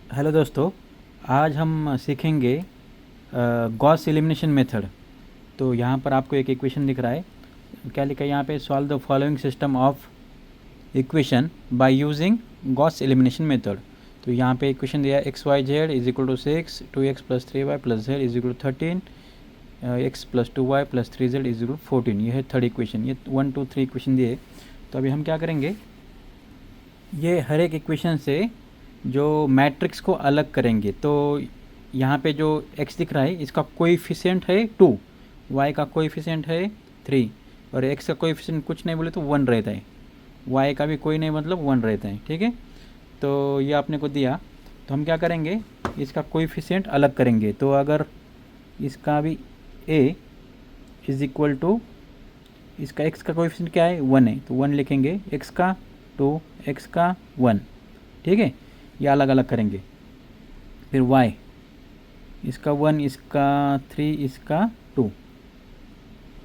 Hello दोस्तों। आज हम सीखेंगे गॉस एलिमिनेशन मेथड। तो यहाँ पर आपको एक इक्वेशन दिख रहा है। क्या लिखा है यहाँ पे? Solve the following system of equation by using Gauss elimination method. तो यहाँ पे इक्वेशन दिया है x y z is equal to 6, 2x plus 3y plus z is equal to 13, x plus 2y plus 3z is equal to 14। ये है third equation. ये 1 2 3 equation दिए। तो अभी हम क्या करेंगे, ये हर एक इक्वेशन से जो मैट्रिक्स को अलग करेंगे। तो यहाँ पे जो x दिख रहा है इसका कोएफिशिएंट है 2, y का कोएफिशिएंट है 3 और x का कोएफिशिएंट कुछ नहीं बोले तो 1 रहता है, y का भी कोई नहीं मतलब 1 रहता है। ठीक है, तो ये आपने को दिया। तो हम क्या करेंगे, इसका कोएफिशिएंट अलग करेंगे। तो अगर इसका भी a इज इक्वल टू, इसका x का कोएफिशिएंट क्या है 1 है तो 1 लिखेंगे, x का 2, x का 1। ठीक है, ये अलग अलग करेंगे। फिर y, इसका 1, इसका 3, इसका 2,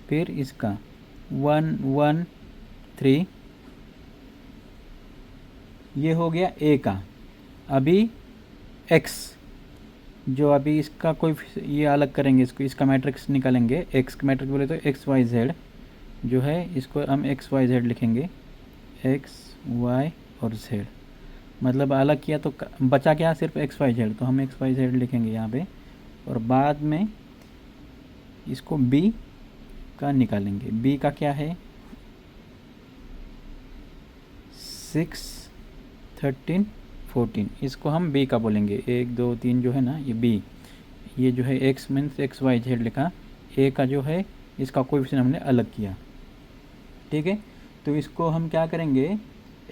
फिर इसका 1 1 3। ये हो गया a का। अभी x, जो अभी इसका कोई ये अलग करेंगे, इसको इसका मैट्रिक्स निकालेंगे। x का मैट्रिक्स बोले तो एक्स वाई जेड जो है, इसको हम एक्स वाई जेड लिखेंगे, एक्स वाई और जेड। मतलब अलग किया तो बचा क्या, सिर्फ एक्स वाई जेड। तो हम एक्स वाई जेड लिखेंगे यहाँ पे और बाद में इसको b का निकालेंगे। b का क्या है 6, 13, 14। इसको हम b का बोलेंगे। 1 2 3 जो है ना ये b, ये जो है x means x y z लिखा। a का जो है इसका कोएफिशिएंट हमने अलग किया। ठीक है, तो इसको हम क्या करेंगे,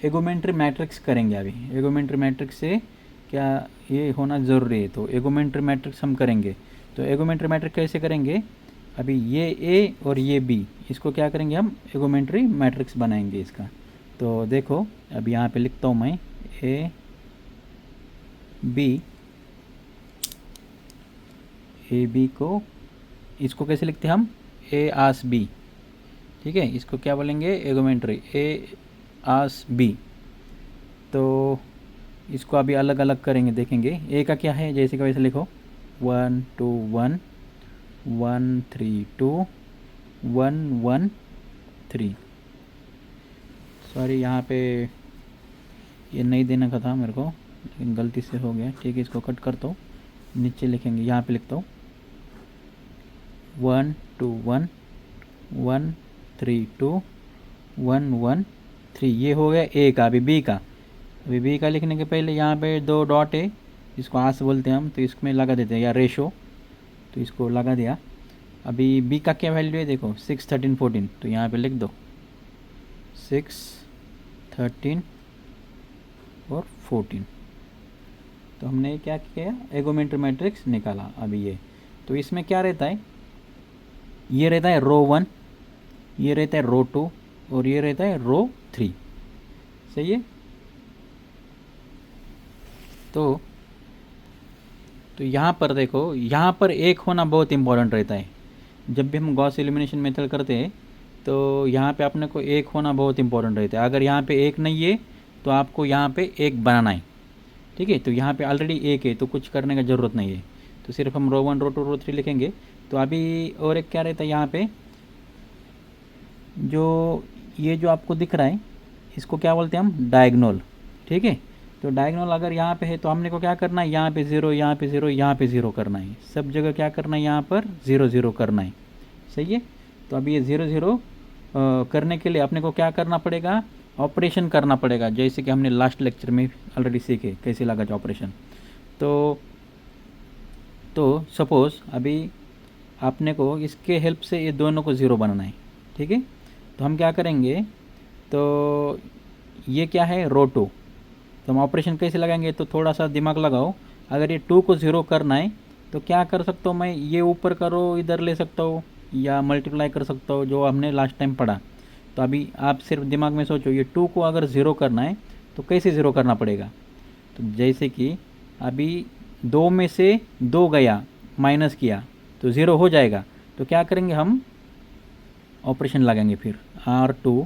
एगोमेंट्री मैट्रिक्स करेंगे। अभी एगोमेंट्री मैट्रिक्स से क्या ये होना ज़रूरी है, तो एगोमेंट्री मैट्रिक्स हम करेंगे। तो एगोमेंट्री मैट्रिक्स कैसे करेंगे, अभी ये a और ये b, इसको क्या करेंगे हम एगोमेंट्री मैट्रिक्स बनाएंगे इसका। तो देखो अब यहाँ पे लिखता हूँ मैं a b को, इसको कैसे लिखते हैं हम a आस b। ठीक है, इसको क्या बोलेंगे एगोमेंट्री a आस b। तो इसको अभी अलग अलग करेंगे, देखेंगे a का क्या है, जैसे कि वैसे लिखो 1 2 1 1 3 2 1 1 3। सॉरी यहाँ पे ये नहीं देना का था मेरे को, लेकिन गलती से हो गया। ठीक है, इसको कट करता हूँ, नीचे लिखेंगे, यहाँ पे लिखता हूँ 1 2 1 1 3 2 1 1 3। ये हो गया ए का। अभी बी का, अभी बी का लिखने के पहले यहाँ पे 2 डॉट है, इसको आस बोलते हैं हम, तो इसमें लगा देते हैं, या रेशो, तो इसको लगा दिया। अभी बी का क्या वैल्यू है देखो 6 13 14, तो यहाँ पे लिख दो 6 13 और 14। तो हमने क्या किया, एगोमेंट्री मैट्रिक्स निकाला। अभी ये, तो इसमें क्या रहता है, ये रहता है रो 1, ये रहता है रो 2 और ये रहता है रो 3। सही है। तो यहाँ पर देखो, यहाँ पर एक होना बहुत इंपॉर्टेंट रहता है। जब भी हम गॉस एलिमिनेशन मेथड करते हैं तो यहाँ पे अपने को एक होना बहुत इंपॉर्टेंट रहता है। अगर यहाँ पे एक नहीं है तो आपको यहाँ पे एक बनाना है। ठीक है, तो यहाँ पे ऑलरेडी एक है तो कुछ करने का ज़रूरत नहीं है, तो सिर्फ हम रो 1 रो 2 रो 3 लिखेंगे। तो अभी और एक क्या रहता है यहाँ पे, जो ये जो आपको दिख रहा है इसको क्या बोलते हैं हम डायगोनल। ठीक है, तो डायगोनल अगर यहाँ पे है तो हमने को क्या करना है, यहाँ पे 0, यहाँ पे 0, यहाँ पे 0 करना है। सब जगह क्या करना है, यहाँ पर 0 0 करना है। सही है। तो अभी ये 0 0 करने के लिए अपने को क्या करना पड़ेगा, ऑपरेशन करना पड़ेगा, जैसे कि हमने लास्ट लेक्चर में ऑलरेडी सीखे कैसे लगा जो ऑपरेशन। तो सपोज़ अभी आपने को इसके हेल्प से ये दोनों को 0 बनाना है। ठीक है, तो हम क्या करेंगे, तो ये क्या है रो 2, तो हम ऑपरेशन कैसे लगाएंगे, तो थोड़ा सा दिमाग लगाओ। अगर ये 2 को 0 करना है तो क्या कर सकता हूँ मैं, ये ऊपर करो इधर ले सकता हूँ या मल्टीप्लाई कर सकता हूँ, जो हमने लास्ट टाइम पढ़ा। तो अभी आप सिर्फ दिमाग में सोचो, ये 2 को अगर 0 करना है तो कैसे 0 करना पड़ेगा। तो जैसे कि अभी 2 में से 2 गया, माइनस किया तो 0 हो जाएगा। तो क्या करेंगे हम, ऑपरेशन लगाएंगे फिर R2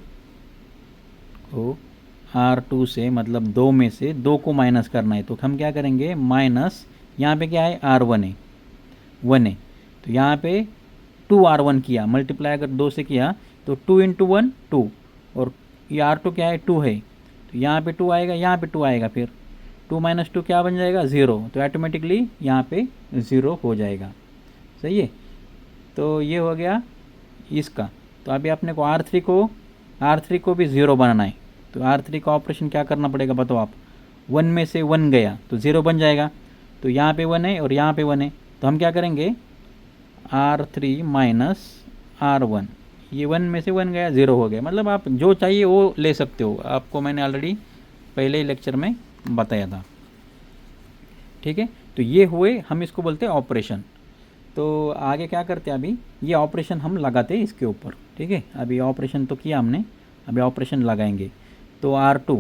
को R2 से मतलब दो में से दो को माइनस करना है, तो हम क्या करेंगे, माइनस यहाँ पे क्या है R1 है, 1 है, तो यहाँ पे 2R1 किया, मल्टीप्लाई अगर 2 से किया तो 2 इंटू 1 2, और ये R2 क्या है 2 है, तो यहाँ पे 2 आएगा, यहाँ पे 2 आएगा, फिर 2 माइनस 2 क्या बन जाएगा 0, तो ऑटोमेटिकली यहाँ पे 0 हो जाएगा। सही है, तो ये हो गया इसका। तो अभी अपने को R3 को भी 0 बनाना है, तो R3 का ऑपरेशन क्या करना पड़ेगा बताओ आप, 1 में से 1 गया तो 0 बन जाएगा, तो यहाँ पे 1 है और यहाँ पे 1 है, तो हम क्या करेंगे R3 माइनस R1, ये 1 में से 1 गया 0 हो गया, मतलब आप जो चाहिए वो ले सकते हो, आपको मैंने ऑलरेडी पहले ही लेक्चर में बताया था। ठीक है, तो ये हुए, हम इसको बोलते हैं ऑपरेशन। तो आगे क्या करते हैं, अभी ये ऑपरेशन हम लगाते हैं इसके ऊपर। ठीक है, अभी ऑपरेशन तो किया हमने, अभी ऑपरेशन लगाएंगे। तो R2,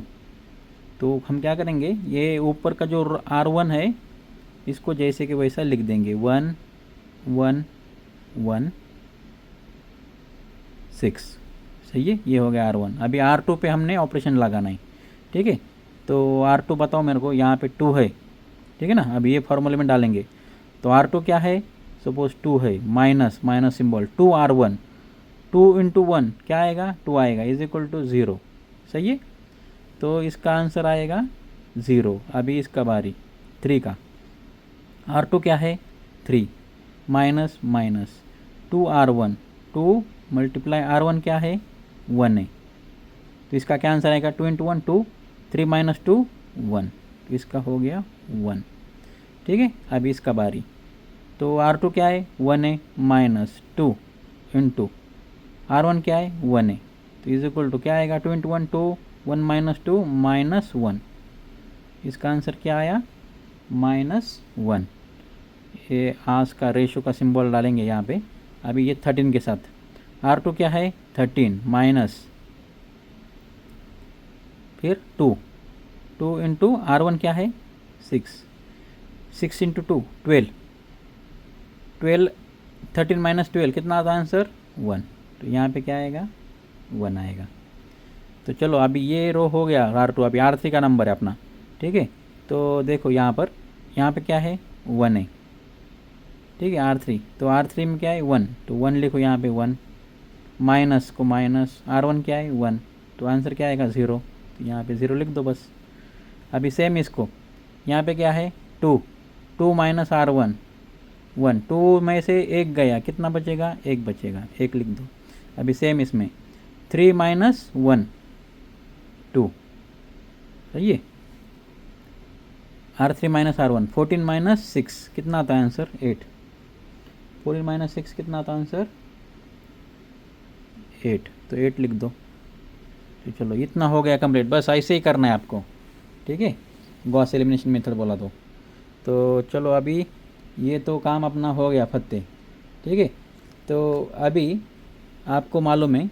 तो हम क्या करेंगे, ये ऊपर का जो R1 है इसको जैसे कि वैसा लिख देंगे, 1 1 1 6। सही है, ये हो गया R1। अभी R2 पे हमने ऑपरेशन लगाना है। ठीक है, तो R2 बताओ मेरे को, यहाँ पे 2 है, ठीक है ना, अभी ये फॉर्मूले में डालेंगे। तो R2 क्या है, सपोज 2 है, minus minus symbol 2R1, 2 into 1 क्या आएगा 2 आएगा, इज इक्वल टू 0। सही है, तो इसका आंसर आएगा 0। अभी इसका बारी 3 का, R2 क्या है 3, minus minus 2R1, 2 multiply R1 क्या है 1 है, तो इसका क्या आंसर आएगा 2 इंटू 1 2, 3 माइनस 2 1, तो इसका हो गया 1। ठीक है, अभी इसका बारी, तो R2 क्या है 1 है, माइनस 2 इंटू R1 क्या है 1 है, तो इज इक्वल टू क्या आएगा 2 इंटू 1 2, 1 माइनस 2 माइनस 1, इसका आंसर क्या आया -1। ये आस का रेशो का सिंबल डालेंगे यहाँ पे। अभी ये 13 के साथ, R2 क्या है 13 माइनस फिर 2, 2 इंटू R1 क्या है 6, 6 इंटू 2 12, 12 13 माइनस 12 कितना आता है आंसर 1, तो यहाँ पे क्या आएगा 1 आएगा। तो चलो अभी ये रो हो गया R2, अभी R3 का नंबर है अपना। ठीक है, तो देखो यहाँ पे क्या है 1 है। ठीक है, R3, तो R3 में क्या है 1, तो 1 लिखो यहाँ पे 1, माइनस को माइनस, R1 क्या है 1, तो आंसर क्या आएगा 0, तो यहाँ पे 0 लिख दो बस। अभी सेम इसको, यहाँ पे क्या है 2, 2 माइनस R1 1, 2 में से 1 गया, कितना बचेगा 1 बचेगा, 1 लिख दो। अभी सेम इसमें 3 माइनस 1 2, सही है, R3 माइनस R1, 14 माइनस 6 कितना आता है आंसर 8, 14 माइनस 6 कितना आता है आंसर 8, तो 8 लिख दो। तो चलो इतना हो गया कंप्लीट, बस ऐसे ही करना है आपको। ठीक है, गॉस एलिमिनेशन मेथड बोला तो चलो अभी ये तो काम अपना हो गया फत्ते। ठीक है, तो अभी आपको मालूम है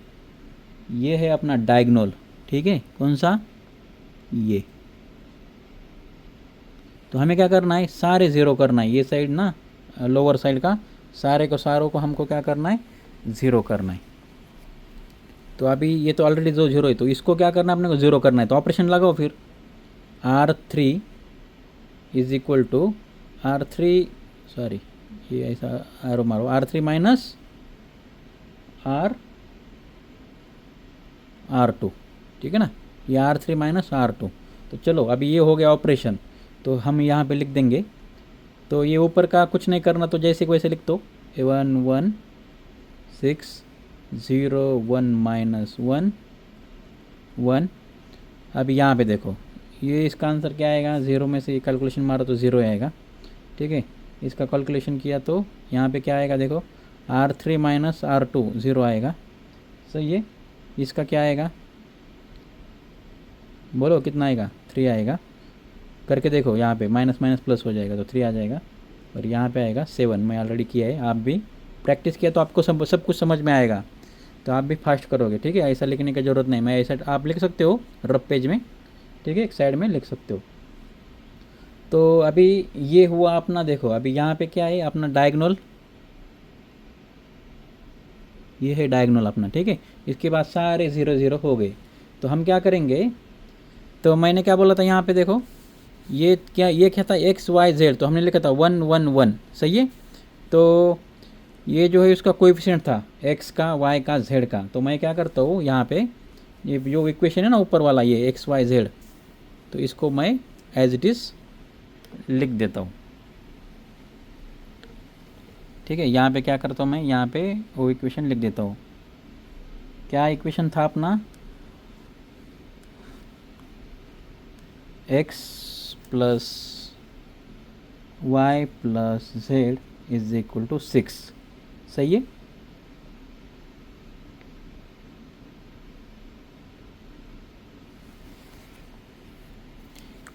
ये है अपना डायगोनल। ठीक है, कौन सा, ये, तो हमें क्या करना है सारे ज़ीरो करना है, ये साइड ना लोअर साइड का सारों को हमको क्या करना है 0 करना है। तो अभी ये तो ऑलरेडी जो 0 है, तो इसको क्या करना है अपने को 0 करना है, तो ऑपरेशन लगाओ फिर, R3 is equal to R3, sorry ये ऐसा एरो मारो, R3 माइनस R2। ठीक है ना, ये R3 माइनस R2। तो चलो अभी ये हो गया ऑपरेशन, तो हम यहाँ पे लिख देंगे। तो ये ऊपर का कुछ नहीं करना, तो जैसे वैसे लिख दो, 1 1 6 0 1 माइनस 1 1। अभी यहाँ पे देखो, ये इसका आंसर क्या आएगा, 0 में से कैलकुलेशन मारो तो 0 आएगा। ठीक है, इसका कैलकुलेशन किया तो यहाँ पे क्या आएगा देखो, R3 माइनस R2 0 आएगा। सही है, इसका क्या आएगा बोलो कितना आएगा 3 आएगा, करके देखो यहाँ पे माइनस माइनस प्लस हो जाएगा तो 3 आ जाएगा, और यहाँ पे आएगा 7। मैं ऑलरेडी किया है, आप भी प्रैक्टिस किया तो आपको सब कुछ समझ में आएगा, तो आप भी फास्ट करोगे। ठीक है, ऐसा लिखने की ज़रूरत नहीं, मैं ऐसा आप लिख सकते हो रफ पेज में। ठीक है, एक साइड में लिख सकते हो। तो अभी ये हुआ अपना, देखो अभी यहाँ पे क्या है अपना डायगोनल, ये है डायगोनल अपना। ठीक है, इसके बाद सारे 0 0 हो गए, तो हम क्या करेंगे तो मैंने क्या बोला था यहाँ पे देखो, ये क्या था एक्स वाई जेड, तो हमने लिखा था 1 1 1, सही है। तो ये जो है उसका कोएफिशिएंट था एक्स का, वाई का, जेड का। तो मैं क्या करता हूँ यहाँ पे, ये जो इक्वेशन है ना ऊपर वाला, ये एक्स वाई जेड, तो इसको मैं एज इट इज़ लिख देता हूँ। ठीक है, यहाँ पे क्या करता हूँ मैं, यहाँ पे वो इक्वेशन लिख देता हूँ। क्या इक्वेशन था अपना, x plus y plus z is equal to 6, सही है।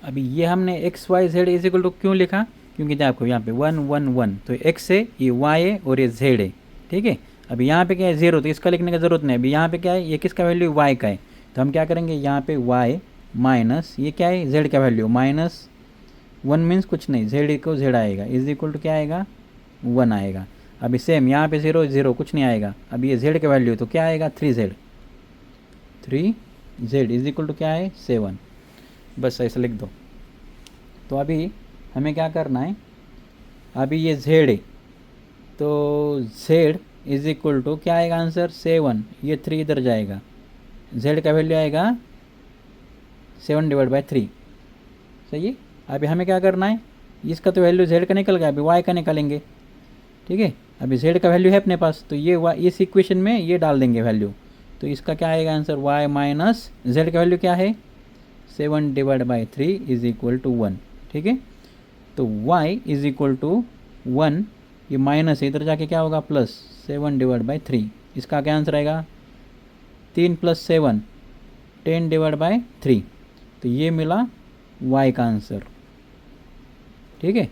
अभी ये हमने x y z is equal to क्यों लिखा, क्योंकि देखो यहाँ पे 1 1 1, तो एक्स है, ये वाई है और ये जेड है। ठीक है, अभी यहाँ पे क्या है 0, तो इसका लिखने की ज़रूरत नहीं। अभी यहाँ पे क्या है, ये किसका वैल्यू वाई का है, तो हम क्या करेंगे यहाँ पे वाई माइनस ये क्या है जेड का वैल्यू, माइनस 1 मीन्स कुछ नहीं, जेड को जेड आएगा, इज इक्वल टू क्या आएगा 1 आएगा। अभी सेम यहाँ पे 0 0 कुछ नहीं आएगा। अभी ये जेड का वैल्यू तो क्या आएगा 3z, 3z is equal to क्या है 7, बस ऐसे लिख दो। तो अभी हमें क्या करना है, अभी ये z है, तो z इज इक्वल टू क्या आएगा आंसर 7, ये 3 इधर जाएगा, z का वैल्यू आएगा 7/3, सही है। अभी हमें क्या करना है, इसका तो वैल्यू z का निकल गया, अभी y का निकालेंगे। ठीक है, अभी z का वैल्यू है अपने पास, तो ये इस इक्वेशन में ये डाल देंगे वैल्यू, तो इसका क्या आएगा आंसर y माइनस z का वैल्यू क्या है 7/3 इज इक्वल टू 1। ठीक है, तो y इज इक्वल टू 1, ये माइनस है, इधर जाके क्या होगा प्लस 7/3, इसका क्या आंसर आएगा 3 + 7 10/3, तो ये मिला y का आंसर। ठीक है,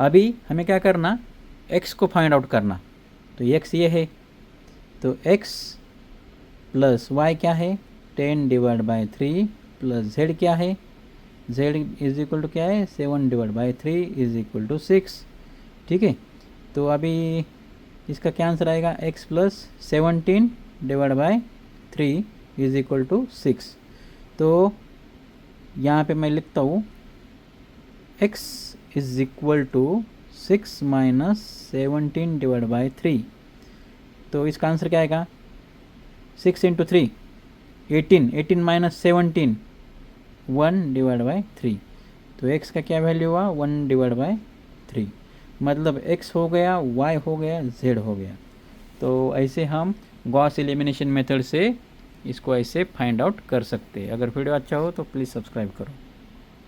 अभी हमें क्या करना, x को फाइंड आउट करना, तो x ये है, तो x प्लस y क्या है 10/3 प्लस z क्या है, z इज इक्वल टू क्या है 7/3 इज इक्वल टू 6। ठीक है, तो अभी इसका क्या आंसर आएगा x plus 17/3 is equal to 6। तो यहाँ पे मैं लिखता हूँ x is equal to 6 minus 17/3, तो इसका आंसर क्या आएगा 6 × 3 18, 18 माइनस 17 1/3, तो x का क्या वैल्यू हुआ 1/3, मतलब x हो गया, y हो गया, z हो गया। तो ऐसे हम गॉस एलिमिनेशन मेथड से इसको ऐसे फाइंड आउट कर सकते हैं। अगर वीडियो अच्छा हो तो प्लीज़ सब्सक्राइब करो।